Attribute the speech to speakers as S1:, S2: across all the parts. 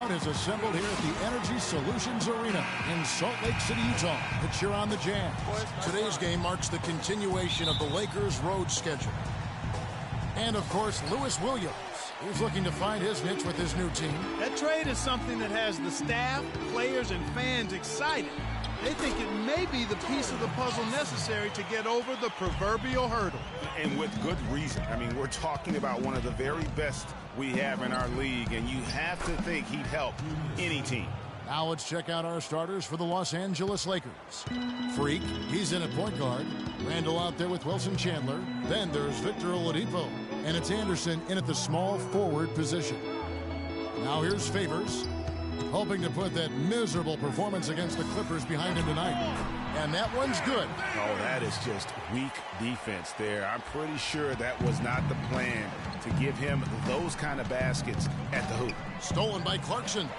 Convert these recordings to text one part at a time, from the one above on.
S1: Is assembled here at the Energy Solutions Arena in Salt Lake City, Utah to cheer on the Jazz. Today's game marks the continuation of the Lakers' road schedule. And, of course, Lewis Williams, who's looking to find his niche with his new team.
S2: That trade is something that has the staff, players, and fans excited. They think it may be the piece of the puzzle necessary to get over the proverbial hurdle.
S3: And with good reason. I mean, we're talking about one of the very best we have in our league, and you have to think he'd help any team.
S1: Now let's check out our starters for the Los Angeles Lakers. Freak, he's in at point guard. Randall out there with Wilson Chandler. Then there's Victor Oladipo. And it's Anderson in at the small forward position. Now here's Favors, hoping to put that miserable performance against the Clippers behind him tonight. And that one's good.
S3: Oh, that is just weak defense there. I'm pretty sure that was not the plan to give him those kind of baskets at the hoop.
S1: Stolen by Clarkson.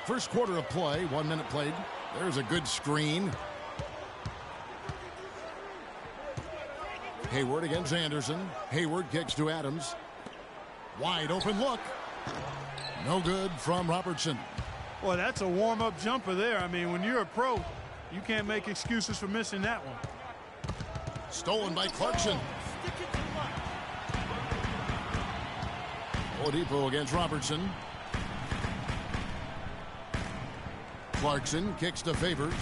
S1: First quarter of play, 1 minute played. There's a good screen. Hayward against Anderson. Hayward kicks to Adams. Wide open look. No good from Robertson.
S2: Boy, that's a warm-up jumper there. I mean, when you're a pro, you can't make excuses for missing that one.
S1: Stolen by Clarkson. Oladipo against Robertson. Clarkson kicks to Favors.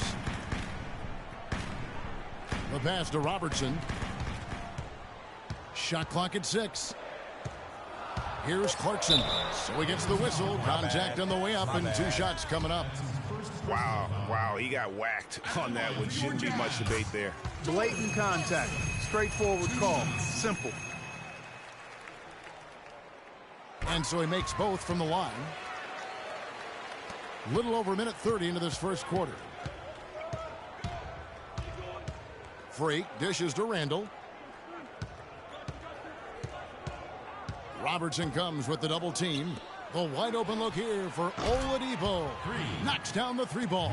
S1: The pass to Robertson. Shot clock at 6. Here's Clarkson. So he gets the whistle. Contact on the way up and 2 shots coming up.
S3: Wow, he got whacked on that one. Shouldn't be much debate there.
S2: Blatant contact. Straightforward call. Simple.
S1: And so he makes both from the line. Little over a minute 30 into this first quarter. Freak dishes to Randall. Robertson comes with the double team. The wide open look here for Oladipo. Knocks down the 3 ball.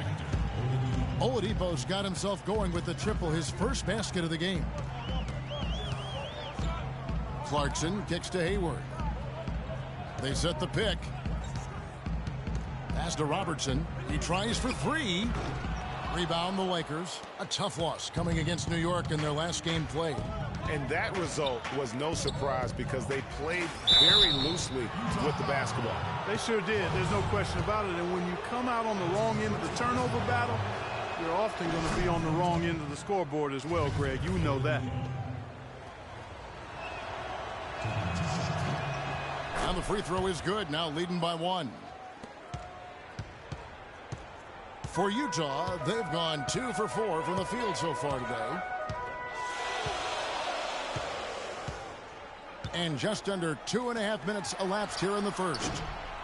S1: Oladipo's got himself going with the triple, his first basket of the game. Clarkson kicks to Hayward. They set the pick. Pass to Robertson. He tries for 3. Rebound the Lakers. A tough loss coming against New York in their last game played.
S3: And that result was no surprise because they played very loosely with the basketball.
S2: They sure did. There's no question about it. And when you come out on the wrong end of the turnover battle, you're often going to be on the wrong end of the scoreboard as well, Greg. You know that.
S1: And the free throw is good. Now leading by 1. For Utah, they've gone 2 for 4 from the field so far today. And just under 2.5 minutes elapsed here in the first.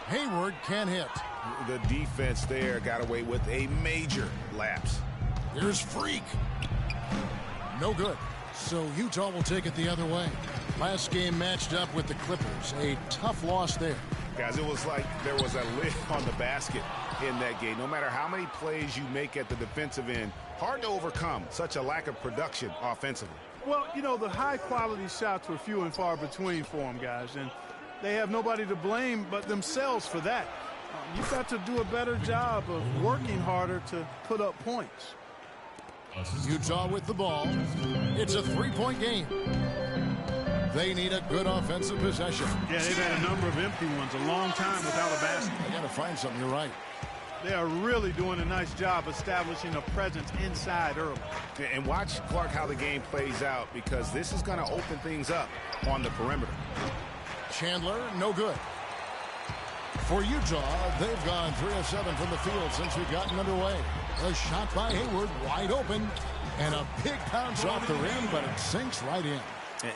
S1: Hayward can't hit.
S3: The defense there got away with a major lapse.
S1: Here's Freak. No good. So Utah will take it the other way. Last game matched up with the Clippers. A tough loss there.
S3: Guys, it was like there was a lid on the basket in that game. No matter how many plays you make at the defensive end, hard to overcome such a lack of production offensively.
S2: Well, you know, the high-quality shots were few and far between for them, guys, and they have nobody to blame but themselves for that. You've got to do a better job of working harder to put up points.
S1: Utah with the ball. It's a 3-point game. They need a good offensive possession.
S2: Yeah, they've had a number of empty ones, a long time without a basket.
S1: They got to find something. You're right.
S2: They are really doing a nice job establishing a presence inside early.
S3: And watch, Clark, how the game plays out, because this is going to open things up on the perimeter.
S1: Chandler, no good. For Utah, they've gone 3 of 7 from the field since we've gotten underway. A shot by Hayward, wide open, and a big bounce off the rim, but it sinks right in.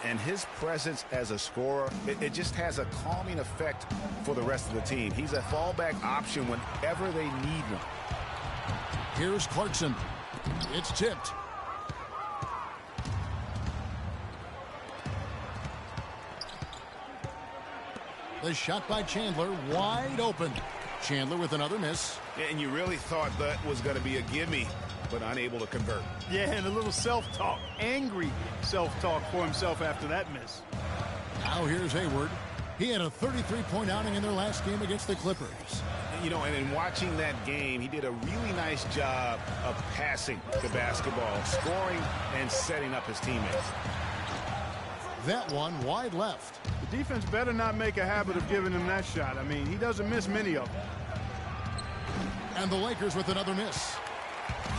S3: And his presence as a scorer, it just has a calming effect for the rest of the team. He's a fallback option whenever they need one.
S1: Here's Clarkson. It's tipped. The shot by Chandler, wide open. Chandler with another miss.
S3: And you really thought that was going to be a gimme, but unable to convert.
S2: Yeah, and a little self-talk, angry self-talk for himself after that miss.
S1: Now here's Hayward. He had a 33-point outing in their last game against the Clippers.
S3: You know, and in watching that game, he did a really nice job of passing the basketball, scoring, and setting up his teammates.
S1: That one wide left.
S2: The defense better not make a habit of giving him that shot. I mean, he doesn't miss many of them.
S1: And the Lakers with another miss.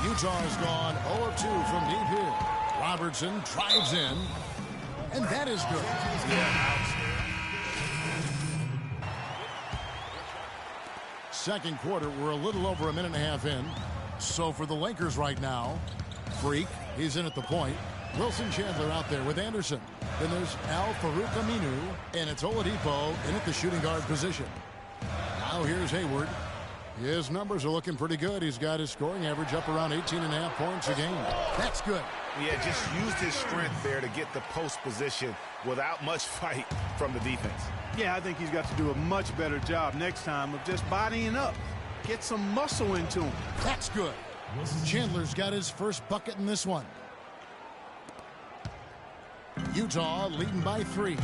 S1: Utah's gone 0 of 2 from deep here. Robertson drives in, and that is good.
S3: Yeah.
S1: Second quarter, we're a little over a minute and a half in. So for the Lakers right now, Freak, he's in at the point. Wilson Chandler out there with Anderson. Then there's Al-Farouq Aminu, and it's Oladipo in at the shooting guard position. Now here's Hayward. His numbers are looking pretty good. He's got his scoring average up around 18.5 points a game. That's good.
S3: Yeah, just used his strength there to get the post position without much fight from the defense.
S2: Yeah, I think he's got to do a much better job next time of just bodying up. Get some muscle into him.
S1: That's good. Chandler's got his first bucket in this one. Utah leading by 3.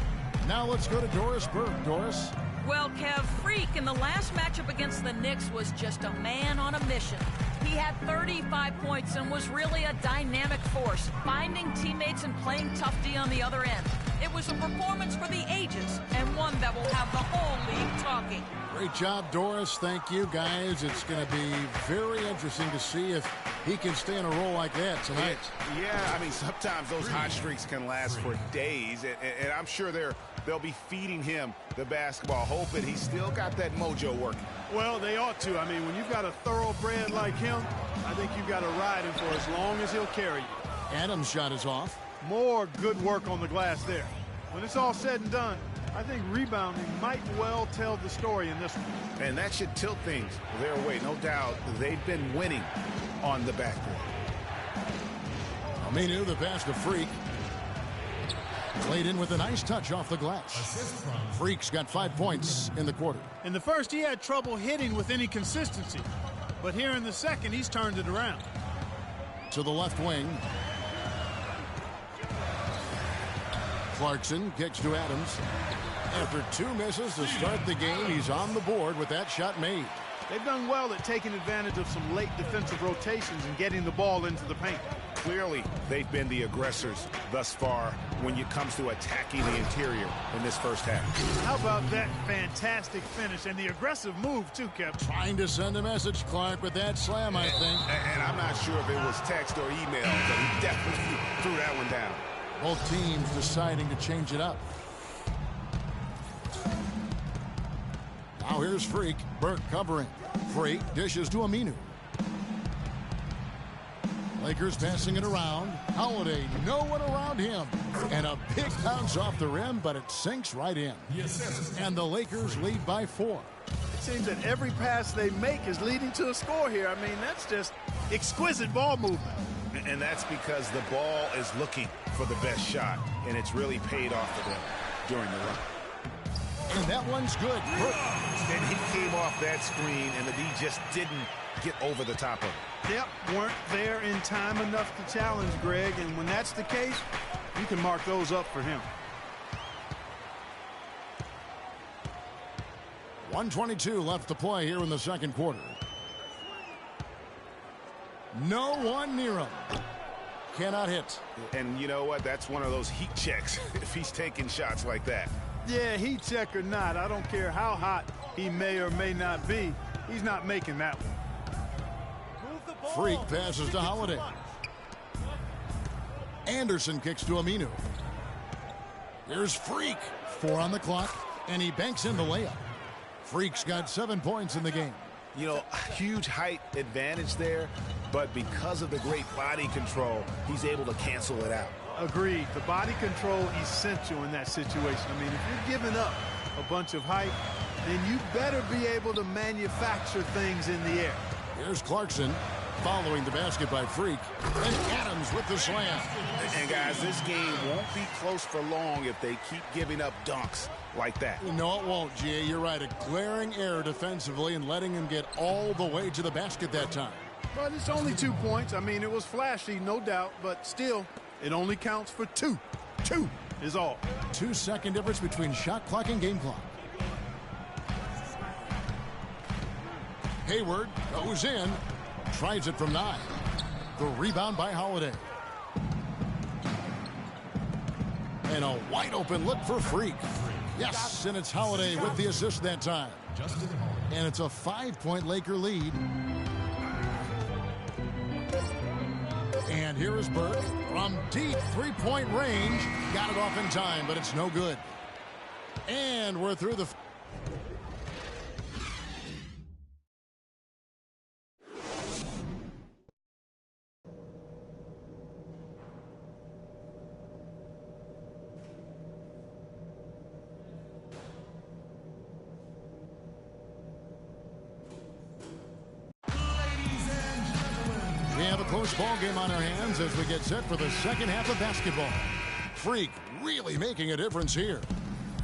S1: Now let's go to Doris Burke. Doris?
S4: Well, Kev, Freak in the last matchup against the Knicks was just a man on a mission. He had 35 points and was really a dynamic force, finding teammates and playing tough D on the other end. It was a performance for the ages, and one that will have the whole league talking.
S1: Great job, Doris. Thank you, guys. It's going to be very interesting to see if he can stay in a role like that tonight.
S3: Yeah, I mean, sometimes those hot streaks can last for days, and I'm sure they'll be feeding him the basketball, hoping he's still got that mojo working.
S2: Well, they ought to. I mean, when you've got a thoroughbred like him, I think you've got to ride him for as long as he'll carry you.
S1: Adams' shot is off.
S2: More good work on the glass there. When it's all said and done, I think rebounding might well tell the story in this one.
S3: And that should tilt things their way. No doubt they've been winning on the backboard.
S1: Aminu, the pass to Freak. Played in with a nice touch off the glass. Freak's got 5 points in the quarter.
S2: In the first, he had trouble hitting with any consistency. But here in the second, he's turned it around.
S1: To the left wing. Clarkson kicks to Adams. After 2 misses to start the game, he's on the board with that shot made.
S2: They've done well at taking advantage of some late defensive rotations and getting the ball into the paint.
S3: Clearly, they've been the aggressors thus far when it comes to attacking the interior in this first half.
S2: How about that fantastic finish and the aggressive move, too, Kev?
S1: Trying to send a message, Clark, with that slam, I think.
S3: And I'm not sure if it was text or email, but he definitely threw that one down.
S1: Both teams deciding to change it up. Now here's Freak. Burke covering. Freak dishes to Aminu. Lakers passing it around. Holiday, no one around him. And a big bounce off the rim, but it sinks right in. And the Lakers lead by 4.
S2: It seems that every pass they make is leading to a score here. I mean, that's just exquisite ball movement.
S3: And that's because the ball is looking for the best shot, and it's really paid off for them during the run.
S1: And that one's good.
S3: And he came off that screen, and the D just didn't get over the top of it.
S2: Yep, weren't there in time enough to challenge Greg, and when that's the case, you can mark those up for him.
S1: 1:22 left to play here in the second quarter. No one near him. Cannot hit.
S3: And you know what? That's one of those heat checks if he's taking shots like that.
S2: Yeah, heat check or not, I don't care how hot he may or may not be. He's not making that one.
S1: Freak passes to Holiday. Anderson kicks to Aminu. Here's Freak. 4 on the clock, and he banks in the layup. Freak's got 7 points in the game.
S3: You know, huge height advantage there, but because of the great body control, he's able to cancel it out.
S2: Agreed. The body control essential in that situation. I mean, if you're giving up a bunch of height, then you better be able to manufacture things in the air.
S1: Here's Clarkson following the basket by Freak, and Adams with the slam.
S3: And guys, this game won't be close for long if they keep giving up dunks like that.
S1: No, it won't, G.A. You're right. A glaring error defensively and letting him get all the way to the basket that time.
S2: But it's only 2 points. I mean, it was flashy, no doubt, but still, it only counts for 2. is all.
S1: 2-second difference between shot clock and game clock. Hayward goes in, tries it from 9. The rebound by Holiday. And a wide open look for Freak. Yes, and it's Holiday with the assist that time. And it's a 5-point Laker lead. And here is Burke from deep three-point range. Got it off in time, but it's no good. And we're through the... We have a close ball game on our hands as we get set for the second half of basketball. Freak really making a difference here.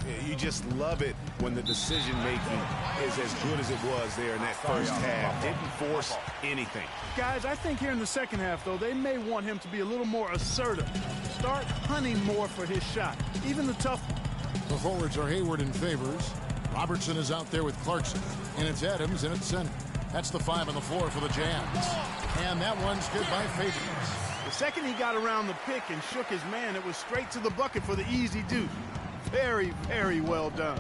S3: Yeah, you just love it when the decision-making is as good as it was there in that first half. Didn't force anything.
S2: Guys, I think here in the second half, though, they may want him to be a little more assertive. Start hunting more for his shot, even the tough one.
S1: The forwards are Hayward and Favors. Robertson is out there with Clarkson. And it's Adams in at center. That's the 5 on the floor for the Jazz. And that one's good by Favors.
S2: The second he got around the pick and shook his man, it was straight to the bucket for the easy deuce. Very, very well done.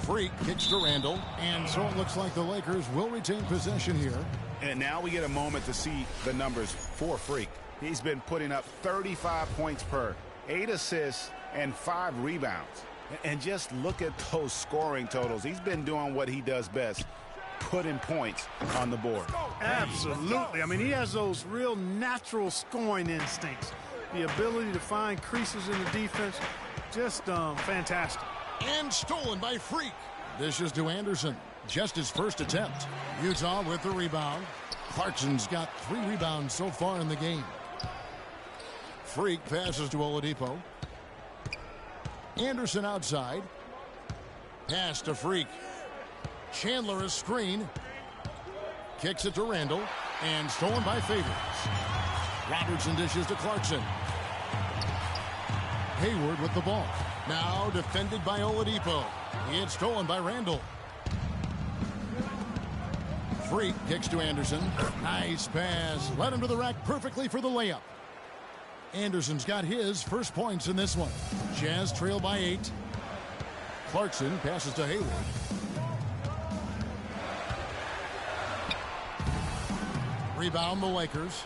S1: Freak kicks to Randall. And so it looks like the Lakers will retain possession here.
S3: And now we get a moment to see the numbers for Freak. He's been putting up 35 points per, 8 assists, and 5 rebounds. And just look at those scoring totals. He's been doing what he does best, putting points on the board.
S2: Absolutely. I mean, he has those real natural scoring instincts. The ability to find creases in the defense, just fantastic.
S1: And stolen by Freak. Dishes to Anderson. Just his first attempt. Utah with the rebound. Clarkson's got 3 rebounds so far in the game. Freak passes to Oladipo. Anderson outside. Pass to Freak. Chandler is screen. Kicks it to Randall. And stolen by Favors. Robertson dishes to Clarkson. Hayward with the ball. Now defended by Oladipo. It's stolen by Randall. Freak kicks to Anderson. Nice pass. Led him to the rack perfectly for the layup. Anderson's got his first points in this one. Jazz trail by 8. Clarkson passes to Hayward. Rebound the Lakers.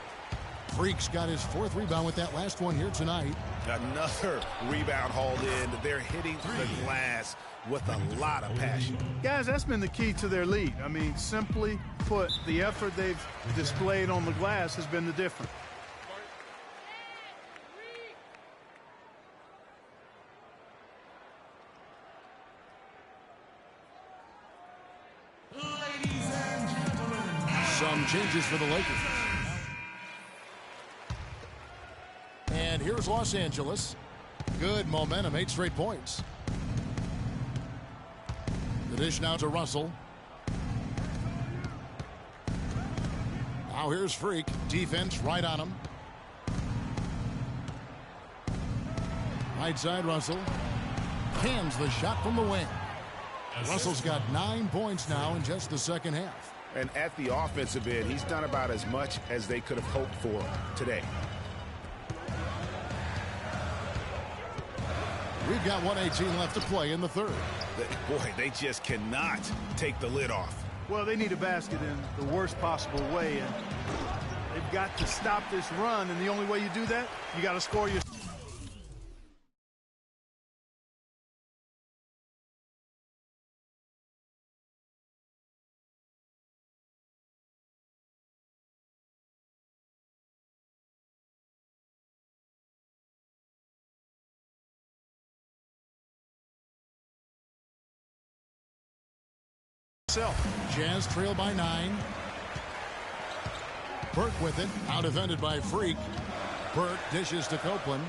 S1: Freak's got his 4th rebound with that last one here tonight.
S3: Another rebound hauled in. They're hitting the glass with a lot of passion.
S2: Guys, that's been the key to their lead. I mean, simply put, the effort they've displayed on the glass has been the difference.
S1: Some changes for the Lakers. And here's Los Angeles. Good momentum, 8 straight points. The dish now to Russell. Now here's Freak. Defense right on him. Right side Russell. Hands the shot from the wing. Russell's got 9 points now in just the second half.
S3: And at the offensive end, he's done about as much as they could have hoped for today.
S1: We've got 1:18 left to play in the third.
S3: Boy, they just cannot take the lid off.
S2: Well, they need a basket in the worst possible way, and they've got to stop this run, and the only way you do that, you got to score your...
S1: Jazz trail by 9. Burke with it. Out defended by Freak. Burke dishes to Copeland.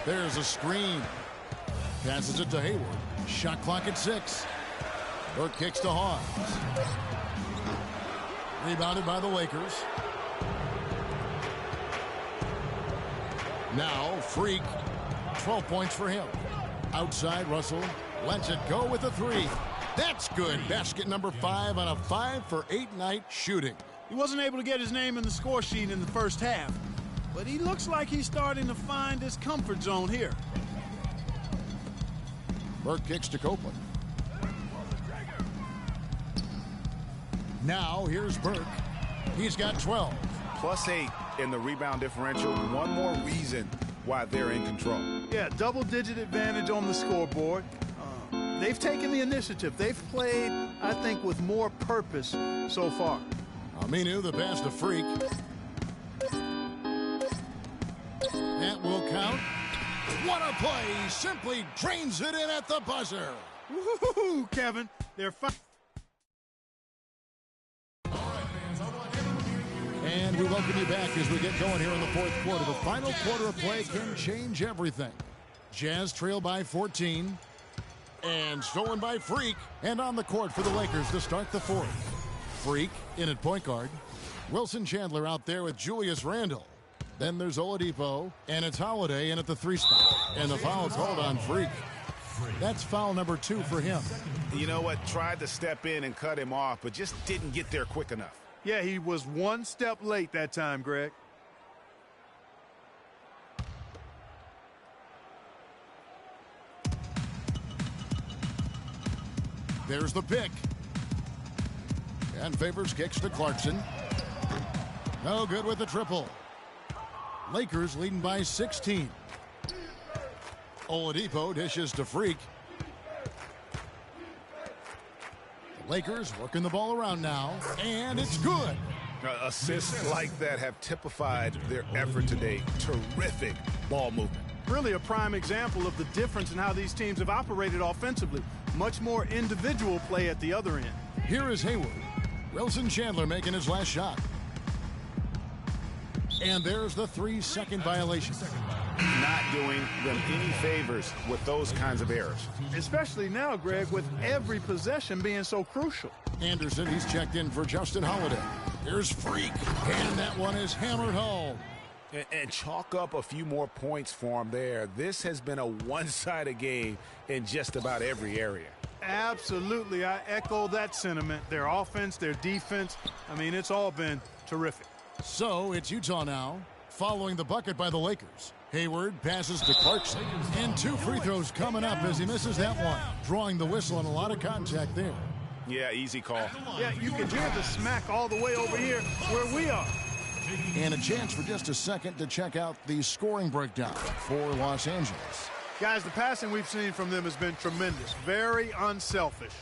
S1: There's a screen. Passes it to Hayward. Shot clock at 6. Burke kicks to Hawes. Rebounded by the Lakers. Now, Freak, 12 points for him. Outside, Russell lets it go with a three. That's good. Basket number 5 on a 5-for-8 night shooting.
S2: He wasn't able to get his name in the score sheet in the first half, but he looks like he's starting to find his comfort zone here.
S1: Burke kicks to Copeland. Now, here's Burke. He's got 12.
S3: +8 in the rebound differential. One more reason why they're in control.
S2: Yeah, double-digit advantage on the scoreboard. They've taken the initiative. They've played, I think, with more purpose so far.
S1: Aminu, the pass to Freak. That will count. What a play! He simply drains it in at the buzzer.
S2: Woo-hoo-hoo, Kevin. They're fine.
S1: And we welcome you back as we get going here in the fourth quarter. The final quarter of play can change everything. Jazz trail by 14. And stolen by Freak. And on the court for the Lakers to start the fourth. Freak in at point guard. Wilson Chandler out there with Julius Randle. Then there's Oladipo. And it's Holiday in at the 3 spot. And the foul called on Freak. That's foul number 2 for him.
S3: You know what? Tried to step in and cut him off, but just didn't get there quick enough.
S2: Yeah, he was one step late that time, Greg.
S1: There's the pick. And Favors kicks to Clarkson. No good with the triple. Lakers leading by 16. Oladipo dishes to Freak. The Lakers working the ball around now. And it's good.
S3: Assists like that have typified their effort today. Terrific ball movement.
S2: Really a prime example of the difference in how these teams have operated offensively. Much more individual play at the other end.
S1: Here is Hayward. Wilson Chandler making his last shot. And there's the 3-second violation.
S3: Not doing them any favors with those kinds of errors.
S2: Especially now, Greg, with every possession being so crucial.
S1: Anderson, he's checked in for Justin Holiday. Here's Freak. And that one is hammered home.
S3: And chalk up a few more points for him there. This has been a one-sided game in just about every area.
S2: Absolutely. I echo that sentiment. Their offense, their defense. I mean, it's all been terrific.
S1: So it's Utah now, following the bucket by the Lakers. Hayward passes to Clarkson. And 2 free throws coming up as he misses that one. Drawing the whistle and a lot of contact there.
S3: Yeah, easy call.
S2: Yeah, you can hear the smack all the way over here where we are.
S1: And a chance for just a second to check out the scoring breakdown for Los Angeles.
S2: Guys, the passing we've seen from them has been tremendous. Very unselfish.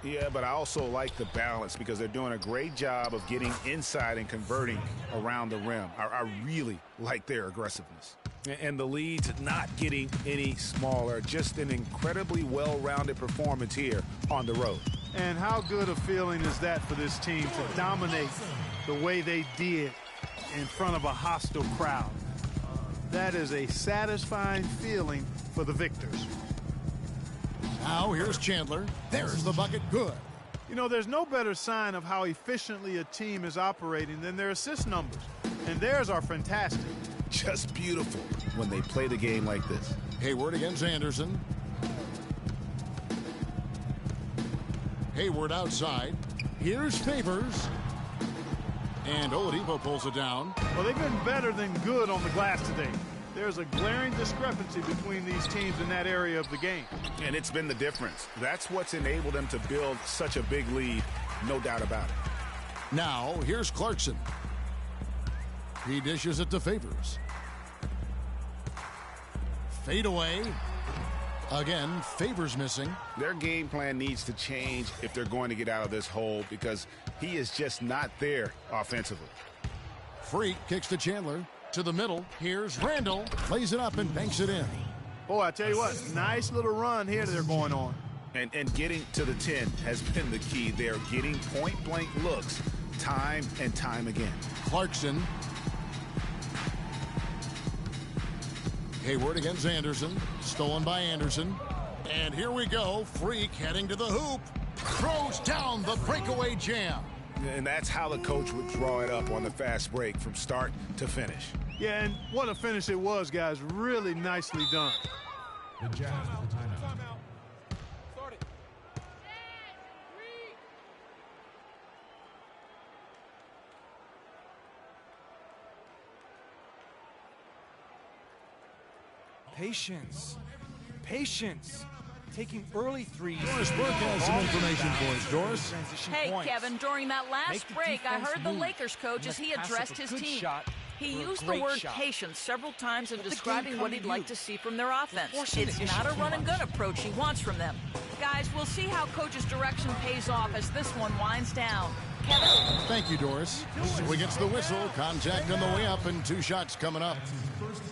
S3: Yeah, but I also like the balance because they're doing a great job of getting inside and converting around the rim. I really like their aggressiveness. And the lead's not getting any smaller. Just an incredibly well-rounded performance here on the road.
S2: And how good a feeling is that for this team to dominate the way they did in front of a hostile crowd? That is a satisfying feeling for the victors.
S1: Now here's Chandler. There's the bucket. Good.
S2: You know, there's no better sign of how efficiently a team is operating than their assist numbers. And theirs are fantastic.
S3: Just beautiful when they play the game like this.
S1: Hayward against Anderson. Hayward outside. Here's Favors. And Oladipo pulls it down.
S2: Well, they've been better than good on the glass today. There's a glaring discrepancy between these teams in that area of the game.
S3: And it's been the difference. That's what's enabled them to build such a big lead, no doubt about it.
S1: Now, here's Clarkson. He dishes it to Favors. Fade away. Again, Favors missing.
S3: Their game plan needs to change if they're going to get out of this hole because he is just not there offensively.
S1: Freak kicks to Chandler. To the middle. Here's Randle. Lays it up and banks it in.
S2: Boy, I tell you what, nice little run here that they're going on.
S3: And getting to the 10 has been the key. They're getting point-blank looks time and time again.
S1: Clarkson. Hayward against Anderson. Stolen by Anderson. And here we go. Freak heading to the hoop. Throws down the breakaway jam.
S3: And that's how the coach would draw it up on the fast break from start to finish.
S2: Yeah, and what a finish it was, guys. Really nicely done.
S5: The Jazz with the timeout.
S6: Patience. Patience. Taking early threes.
S1: Doris Burke has some information for us, Doris.
S4: Hey, Kevin, during that last break, I heard the Lakers coach as he addressed his team. He used the word patience several times in describing what he'd like to see from their offense. It's not a run-and-gun approach he wants from them. Guys, we'll see how coach's direction pays off as this one winds down. Kevin?
S1: Thank you, Doris. So he gets the whistle, contact on the way up, and 2 shots coming up.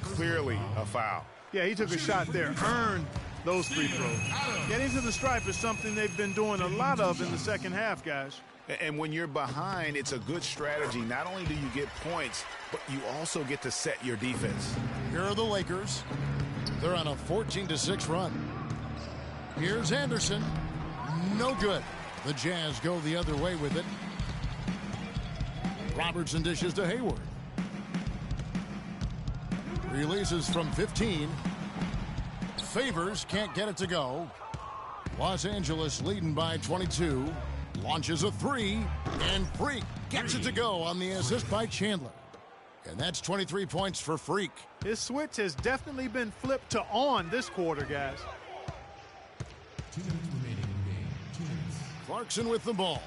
S3: Clearly a foul.
S2: Yeah, he took a shot there, earned those free throws. Getting to the stripe is something they've been doing a lot of in the second half, guys.
S3: And when you're behind, it's a good strategy. Not only do you get points, but you also get to set your defense.
S1: Here are the Lakers. They're on a 14-6 run. Here's Anderson. No good. The Jazz go the other way with it. Robertson dishes to Hayward. Releases from 15. Favors can't get it to go. Los Angeles leading by 22. Launches a 3. And Freak gets it to go on the assist by Chandler. And that's 23 points for Freak.
S2: His switch has definitely been flipped to on this quarter, guys.
S5: 2 minutes remaining in the game. 2 minutes.
S1: Clarkson with the ball.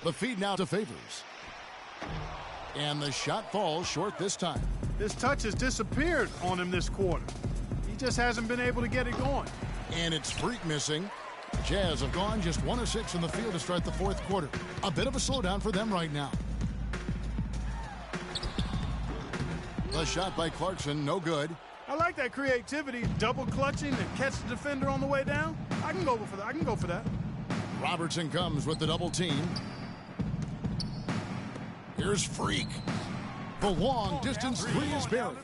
S1: The feed now to Favors. And the shot falls short this time.
S2: His touch has disappeared on him this quarter. He just hasn't been able to get it going.
S1: And it's Freak missing. The Jazz have gone just 1 of 6 in the field to start the fourth quarter. A bit of a slowdown for them right now. The shot by Clarkson, no good.
S2: I like that creativity, double clutching and catch the defender on the way down. I can go for that. I can go for that.
S1: Robertson comes with the double team. Here's Freak. The long distance 3 is buried.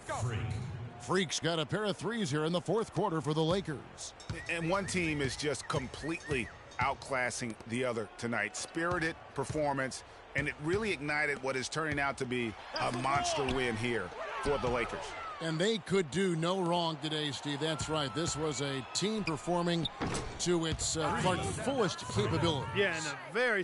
S1: Freak's got a pair of 3s here in the fourth quarter for the Lakers.
S3: And one team is just completely outclassing the other tonight. Spirited performance, and it really ignited what is turning out to be a monster win here for the Lakers.
S1: And they could do no wrong today, Steve. That's right. This was a team performing to its fullest capability.
S2: Yeah, and a very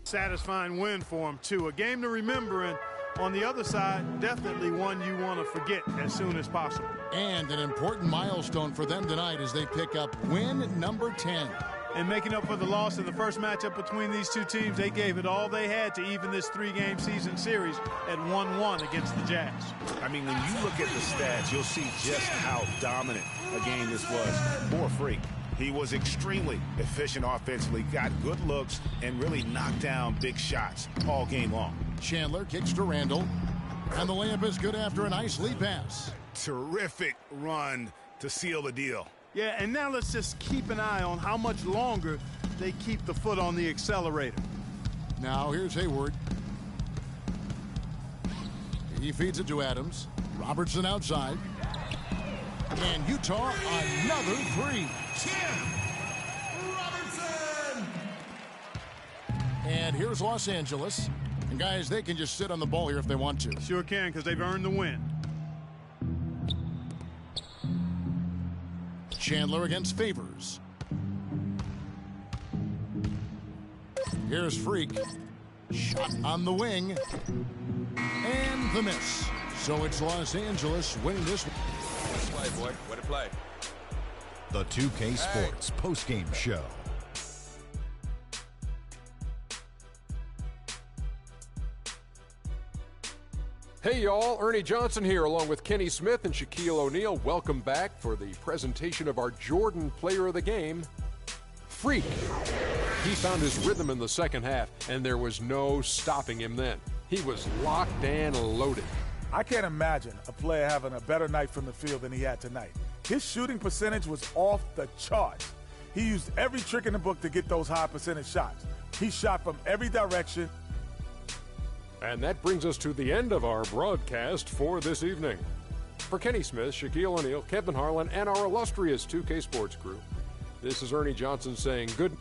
S2: satisfying win for him, too. A game to remember, and on the other side, definitely one you want to forget as soon as possible.
S1: And an important milestone for them tonight as they pick up win number 10.
S2: And making up for the loss in the first matchup between these two teams, they gave it all they had to even this 3-game season series at 1-1 against the Jazz.
S3: I mean, when you look at the stats, you'll see just how dominant a game this was for Freak. He was extremely efficient offensively, got good looks, and really knocked down big shots all game long.
S1: Chandler kicks to Randall, and the layup is good after a nice lead pass.
S3: Terrific run to seal the deal.
S2: Yeah, and now let's just keep an eye on how much longer they keep the foot on the accelerator.
S1: Now here's Hayward. He feeds it to Adams. Robertson outside. And Utah, another 3.
S5: Robertson!
S1: And here's Los Angeles. And guys, they can just sit on the ball here if they want to.
S2: Sure can, because they've earned the win.
S1: Chandler against Favors. Here's Freak. Shot on the wing. And the miss. So it's Los Angeles winning this one.
S7: Way to play, boy. Way to play.
S8: The 2K Sports postgame show.
S9: Hey y'all, Ernie Johnson here along with Kenny Smith and Shaquille O'Neal. Welcome back for the presentation of our Jordan Player of the Game, Freak. He found his rhythm in the second half, and there was no stopping him then. He was locked and loaded.
S10: I can't imagine a player having a better night from the field than he had tonight. His shooting percentage was off the charts. He used every trick in the book to get those high percentage shots. He shot from every direction.
S9: And that brings us to the end of our broadcast for this evening. For Kenny Smith, Shaquille O'Neal, Kevin Harlan, and our illustrious 2K Sports crew, this is Ernie Johnson saying good